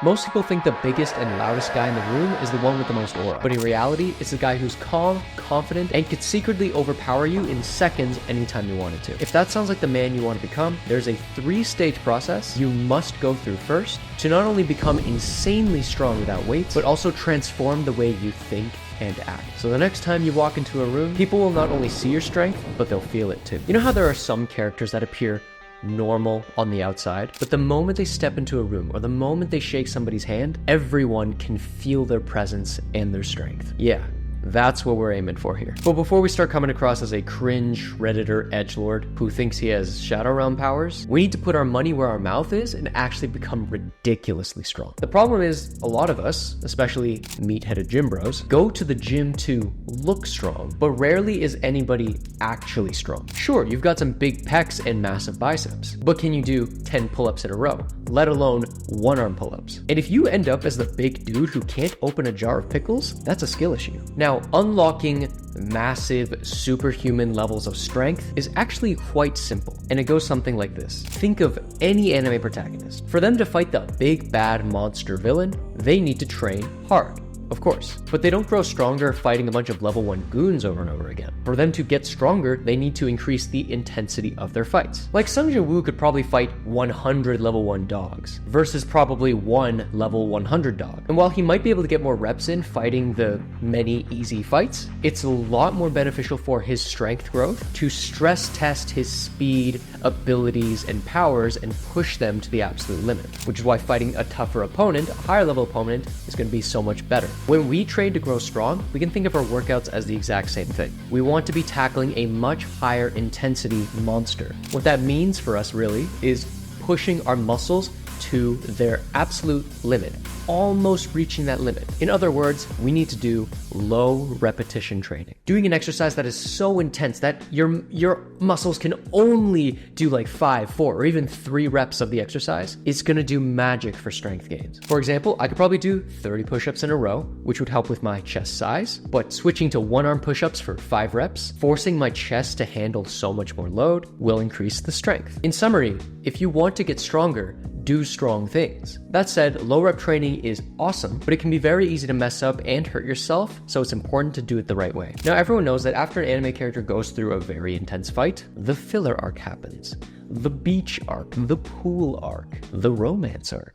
Most people think the biggest and loudest guy in the room is the one with the most aura, but in reality, it's the guy who's calm, confident, and could secretly overpower you in seconds anytime you wanted to. If that sounds like the man you want to become, there's a 3-stage process you must go through first to not only become insanely strong without weights, but also transform the way you think and act. So the next time you walk into a room, people will not only see your strength, but they'll feel it too. You know how there are some characters that appear normal on the outside, but the moment they step into a room or the moment they shake somebody's hand, everyone can feel their presence and their strength. Yeah, that's what we're aiming for here. But before we start coming across as a cringe Redditor edgelord who thinks he has Shadow Realm powers, we need to put our money where our mouth is and actually become ridiculously strong. The problem is, a lot of us, especially meat-headed gym bros, go to the gym to look strong, but rarely is anybody actually strong. Sure, you've got some big pecs and massive biceps, but can you do 10 pull-ups in a row, let alone 1-arm pull-ups? And if you end up as the big dude who can't open a jar of pickles, that's a skill issue. Now, unlocking massive superhuman levels of strength is actually quite simple, and it goes something like this. Think of any anime protagonist. For them to fight the big bad monster villain, they need to train hard. Of course, but they don't grow stronger fighting a bunch of level 1 goons over and over again. For them to get stronger, they need to increase the intensity of their fights. Like Sung Jin Woo could probably fight 100 level 1 dogs versus probably 1 level 100 dog. And while he might be able to get more reps in fighting the many easy fights, it's a lot more beneficial for his strength growth to stress test his speed, abilities, and powers and push them to the absolute limit, which is why fighting a tougher opponent, a higher level opponent, is going to be so much better. When we train to grow strong, we can think of our workouts as the exact same thing. We want to be tackling a much higher intensity monster. What that means for us really is pushing our muscles to their absolute limit, almost reaching that limit. In other words, we need to do low repetition training. Doing an exercise that is so intense that your muscles can only do like 5, 4, or even 3 reps of the exercise is gonna do magic for strength gains. For example, I could probably do 30 push-ups in a row, which would help with my chest size, but switching to 1-arm push-ups for 5 reps, forcing my chest to handle so much more load, will increase the strength. In summary, if you want to get stronger, do strong things. That said, low rep training is awesome, but it can be very easy to mess up and hurt yourself, so it's important to do it the right way. Now, everyone knows that after an anime character goes through a very intense fight, the filler arc happens. The beach arc, the pool arc, the romance arc.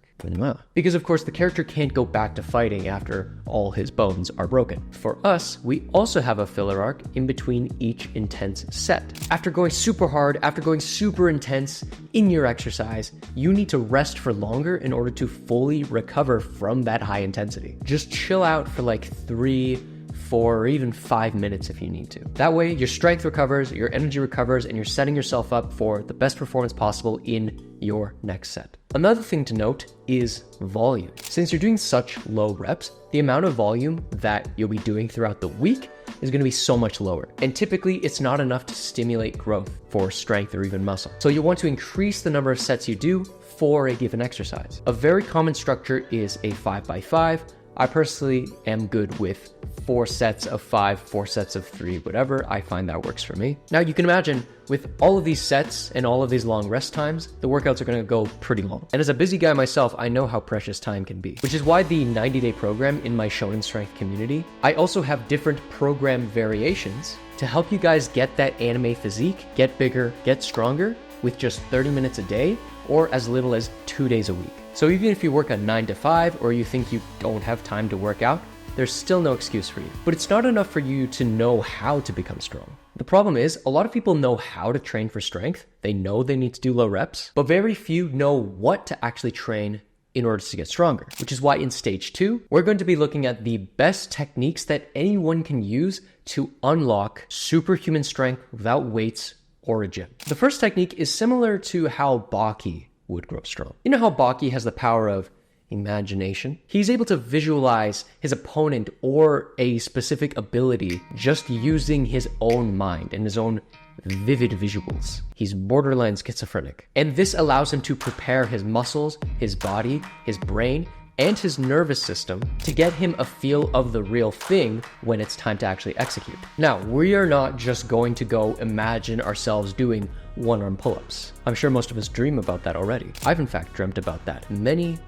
Because of course the character can't go back to fighting after all his bones are broken. For us, we also have a filler arc in between each intense set. After going super hard, after going super intense in your exercise, you need to rest for longer in order to fully recover from that high intensity. Just chill out for like 3, 4, or even 5 minutes if you need to. That way, your strength recovers, your energy recovers, and you're setting yourself up for the best performance possible in your next set. Another thing to note is volume. Since you're doing such low reps, the amount of volume that you'll be doing throughout the week is going to be so much lower. And typically, it's not enough to stimulate growth for strength or even muscle. So you'll want to increase the number of sets you do for a given exercise. A very common structure is a 5x5. I personally am good with 4 sets of 5, 4 sets of 3, whatever. I find that works for me. Now you can imagine with all of these sets and all of these long rest times, the workouts are going to go pretty long. And as a busy guy myself, I know how precious time can be, which is why the 90-day program in my Shonen Strength community, I also have different program variations to help you guys get that anime physique, get bigger, get stronger with just 30 minutes a day or as little as 2 days a week. So even if you work a 9 to 5 or you think you don't have time to work out, there's still no excuse for you. But it's not enough for you to know how to become strong. The problem is, a lot of people know how to train for strength. They know they need to do low reps, but very few know what to actually train in order to get stronger, which is why in stage 2, we're going to be looking at the best techniques that anyone can use to unlock superhuman strength without weights or a gym. The first technique is similar to how Baki would grow strong. You know how Baki has the power of imagination? He's able to visualize his opponent or a specific ability just using his own mind and his own vivid visuals. He's borderline schizophrenic. And this allows him to prepare his muscles, his body, his brain, and his nervous system to get him a feel of the real thing when it's time to actually execute. Now, we are not just going to go imagine ourselves doing one-arm pull-ups. I'm sure most of us dream about that already. I've in fact dreamt about that many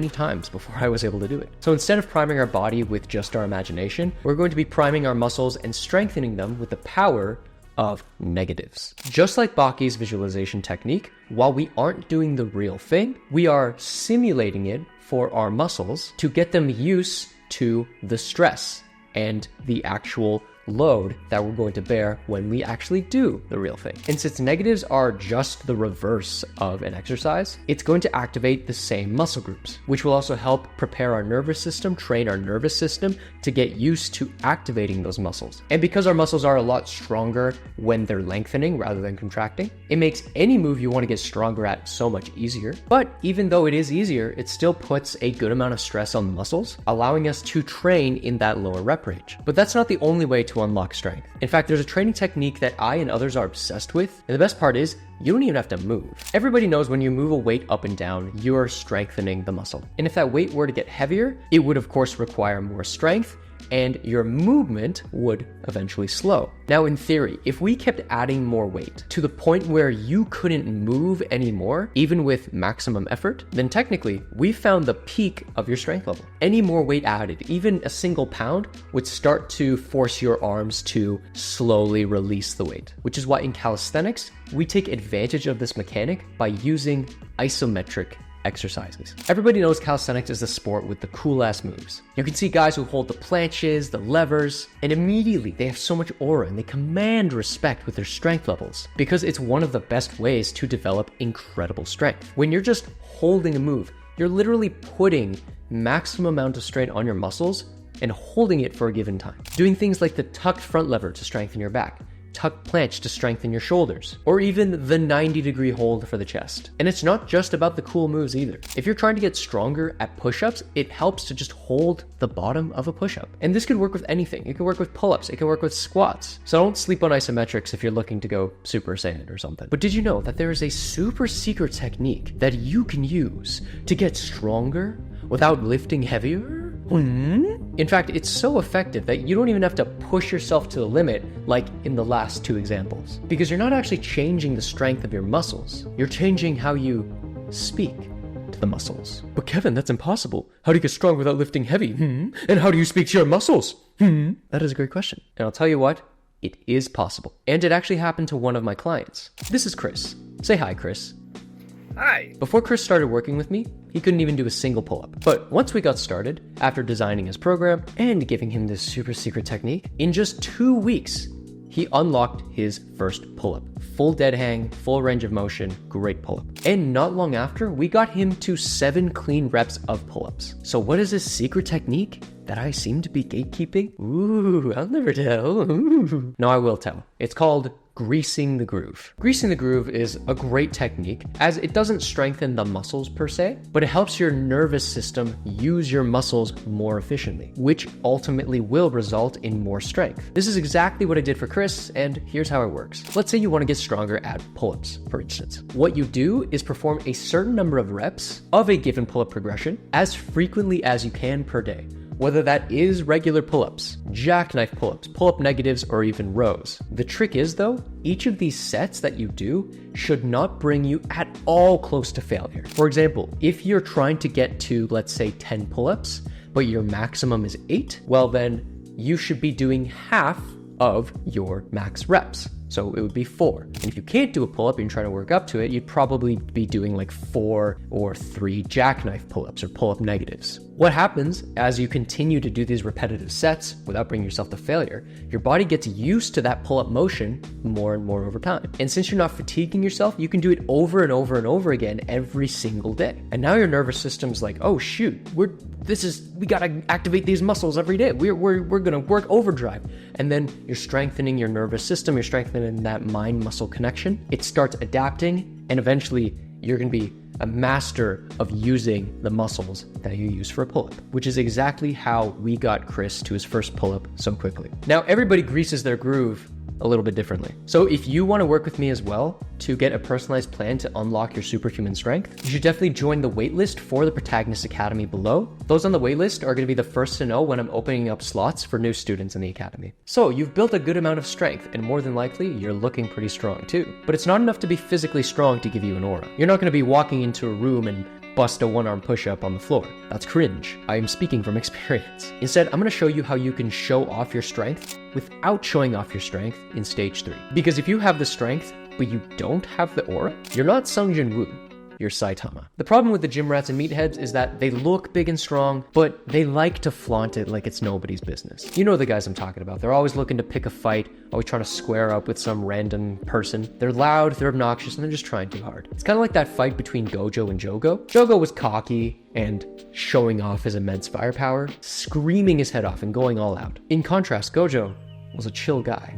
times before I was able to do it. So instead of priming our body with just our imagination, we're going to be priming our muscles and strengthening them with the power of negatives. Just like Baki's visualization technique, while we aren't doing the real thing, we are simulating it for our muscles to get them used to the stress and the actual load that we're going to bear when we actually do the real thing. And since negatives are just the reverse of an exercise, it's going to activate the same muscle groups, which will also help prepare our nervous system, train our nervous system to get used to activating those muscles. And because our muscles are a lot stronger when they're lengthening rather than contracting, it makes any move you want to get stronger at so much easier. But even though it is easier, it still puts a good amount of stress on the muscles, allowing us to train in that lower rep range. But that's not the only way to unlock strength. In fact, there's a training technique that I and others are obsessed with, and the best part is you don't even have to move. Everybody knows when you move a weight up and down, you're strengthening the muscle. And if that weight were to get heavier, it would of course require more strength, and your movement would eventually slow. Now, in theory, if we kept adding more weight to the point where you couldn't move anymore, even with maximum effort, then technically we found the peak of your strength level. Any more weight added, even a single pound, would start to force your arms to slowly release the weight, which is why in calisthenics, we take advantage of this mechanic by using isometric exercises. Everybody knows calisthenics is the sport with the cool ass moves. You can see guys who hold the planches, the levers, and immediately they have so much aura and they command respect with their strength levels because it's one of the best ways to develop incredible strength. When you're just holding a move, you're literally putting maximum amount of strain on your muscles and holding it for a given time. Doing things like the tucked front lever to strengthen your back, tuck planche to strengthen your shoulders, or even the 90-degree hold for the chest. And it's not just about the cool moves either. If you're trying to get stronger at push-ups, it helps to just hold the bottom of a push-up. And this could work with anything. It could work with pull-ups, it could work with squats. So don't sleep on isometrics if you're looking to go Super Saiyan or something. But did you know that there is a super secret technique that you can use to get stronger without lifting heavier? In fact, it's so effective that you don't even have to push yourself to the limit like in the last two examples. Because you're not actually changing the strength of your muscles. You're changing how you speak to the muscles. But Kevin, that's impossible. How do you get strong without lifting heavy? And how do you speak to your muscles? That is a great question. And I'll tell you what, it is possible. And it actually happened to one of my clients. This is Chris. Say hi, Chris. Hi. Before Chris started working with me, he couldn't even do a single pull-up. But once we got started, after designing his program and giving him this super secret technique, in just 2 weeks, he unlocked his first pull-up. Full dead hang, full range of motion, great pull-up. And not long after, we got him to 7 clean reps of pull-ups. So what is this secret technique that I seem to be gatekeeping? Ooh, I'll never tell. Ooh. No, I will tell. It's called greasing the groove. Greasing the groove is a great technique as it doesn't strengthen the muscles per se, but it helps your nervous system use your muscles more efficiently, which ultimately will result in more strength. This is exactly what I did for Chris, and here's how it works. Let's say you want to get stronger at pull-ups, for instance. What you do is perform a certain number of reps of a given pull-up progression as frequently as you can per day. Whether that is regular pull-ups, jackknife pull-ups, pull-up negatives, or even rows. The trick is though, each of these sets that you do should not bring you at all close to failure. For example, if you're trying to get to, let's say 10 pull-ups, but your maximum is 8, well then you should be doing half of your max reps. So it would be 4. And if you can't do a pull-up and you're trying to work up to it, you'd probably be doing like 4 or 3 jackknife pull-ups or pull-up negatives. What happens as you continue to do these repetitive sets without bringing yourself to failure, your body gets used to that pull-up motion more and more over time. And since you're not fatiguing yourself, you can do it over and over and over again every single day. And now your nervous system's like, oh shoot, we gotta activate these muscles every day. We're gonna work overdrive. And then you're strengthening your nervous system, you're strengthening that mind-muscle connection. It starts adapting, and eventually you're gonna be a master of using the muscles that you use for a pull-up, which is exactly how we got Chris to his first pull-up so quickly. Now, everybody greases their groove a little bit differently. So if you want to work with me as well to get a personalized plan to unlock your superhuman strength, you should definitely join the waitlist for the Protagonist Academy below. Those on the waitlist are going to be the first to know when I'm opening up slots for new students in the academy. So you've built a good amount of strength, and more than likely, you're looking pretty strong too. But it's not enough to be physically strong to give you an aura. You're not going to be walking into a room and bust a one-arm push-up on the floor. That's cringe. I am speaking from experience. Instead, I'm going to show you how you can show off your strength without showing off your strength in stage 3. Because if you have the strength, but you don't have the aura, you're not Sung Jin Woo, you're Saitama. The problem with the gym rats and meatheads is that they look big and strong, but they like to flaunt it like it's nobody's business. You know the guys I'm talking about. They're always looking to pick a fight, always trying to square up with some random person. They're loud, they're obnoxious, and they're just trying too hard. It's kind of like that fight between Gojo and Jogo. Jogo was cocky and showing off his immense firepower, screaming his head off and going all out. In contrast, Gojo was a chill guy.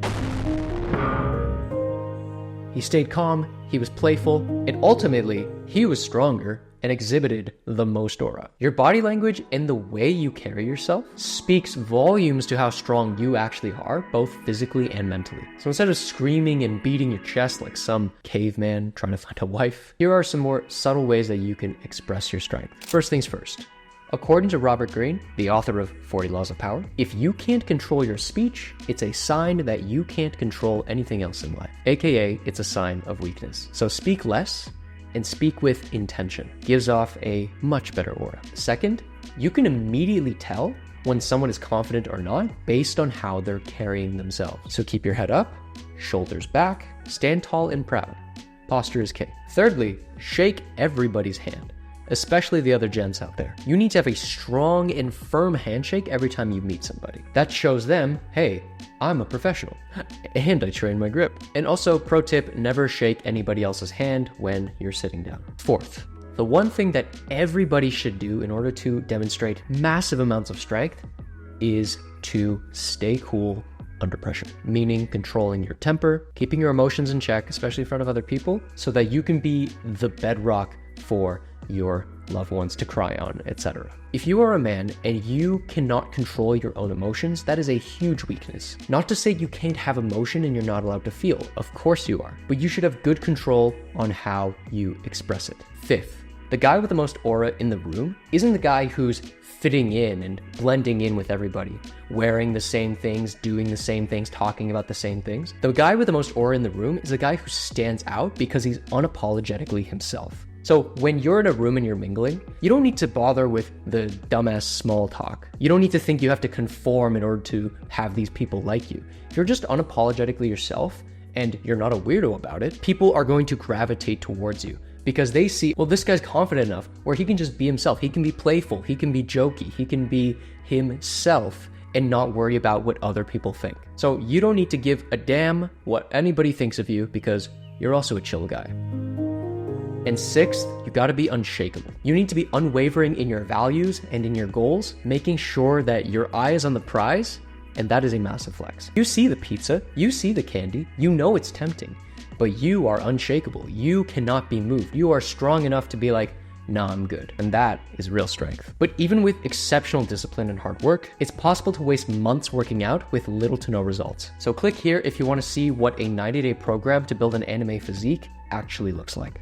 He stayed calm, he was playful, and ultimately, he was stronger and exhibited the most aura. Your body language and the way you carry yourself speaks volumes to how strong you actually are, both physically and mentally. So instead of screaming and beating your chest like some caveman trying to find a wife, here are some more subtle ways that you can express your strength. First things first. According to Robert Greene, the author of 40 Laws of Power, if you can't control your speech, it's a sign that you can't control anything else in life. AKA, it's a sign of weakness. So speak less and speak with intention. Gives off a much better aura. Second, you can immediately tell when someone is confident or not based on how they're carrying themselves. So keep your head up, shoulders back, stand tall and proud. Posture is king. Thirdly, shake everybody's hand, especially the other gens out there. You need to have a strong and firm handshake every time you meet somebody. That shows them, hey, I'm a professional, and I train my grip. And also, pro tip, never shake anybody else's hand when you're sitting down. Fourth, the one thing that everybody should do in order to demonstrate massive amounts of strength is to stay cool under pressure, meaning controlling your temper, keeping your emotions in check, especially in front of other people, so that you can be the bedrock for your loved ones to cry on, etc. If you are a man and you cannot control your own emotions, that is a huge weakness. Not to say you can't have emotion and you're not allowed to feel. Of course you are. But you should have good control on how you express it. Fifth, the guy with the most aura in the room isn't the guy who's fitting in and blending in with everybody, wearing the same things, doing the same things, talking about the same things. The guy with the most aura in the room is the guy who stands out because he's unapologetically himself. So when you're in a room and you're mingling, you don't need to bother with the dumbass small talk. You don't need to think you have to conform in order to have these people like you. If you're just unapologetically yourself and you're not a weirdo about it, people are going to gravitate towards you because they see, well, this guy's confident enough where he can just be himself. He can be playful, he can be jokey, he can be himself and not worry about what other people think. So you don't need to give a damn what anybody thinks of you because you're also a chill guy. And sixth, you gotta be unshakable. You need to be unwavering in your values and in your goals, making sure that your eye is on the prize, and that is a massive flex. You see the pizza, you see the candy, you know it's tempting, but you are unshakable. You cannot be moved. You are strong enough to be like, nah, I'm good. And that is real strength. But even with exceptional discipline and hard work, it's possible to waste months working out with little to no results. So click here if you wanna see what a 90-day program to build an anime physique actually looks like.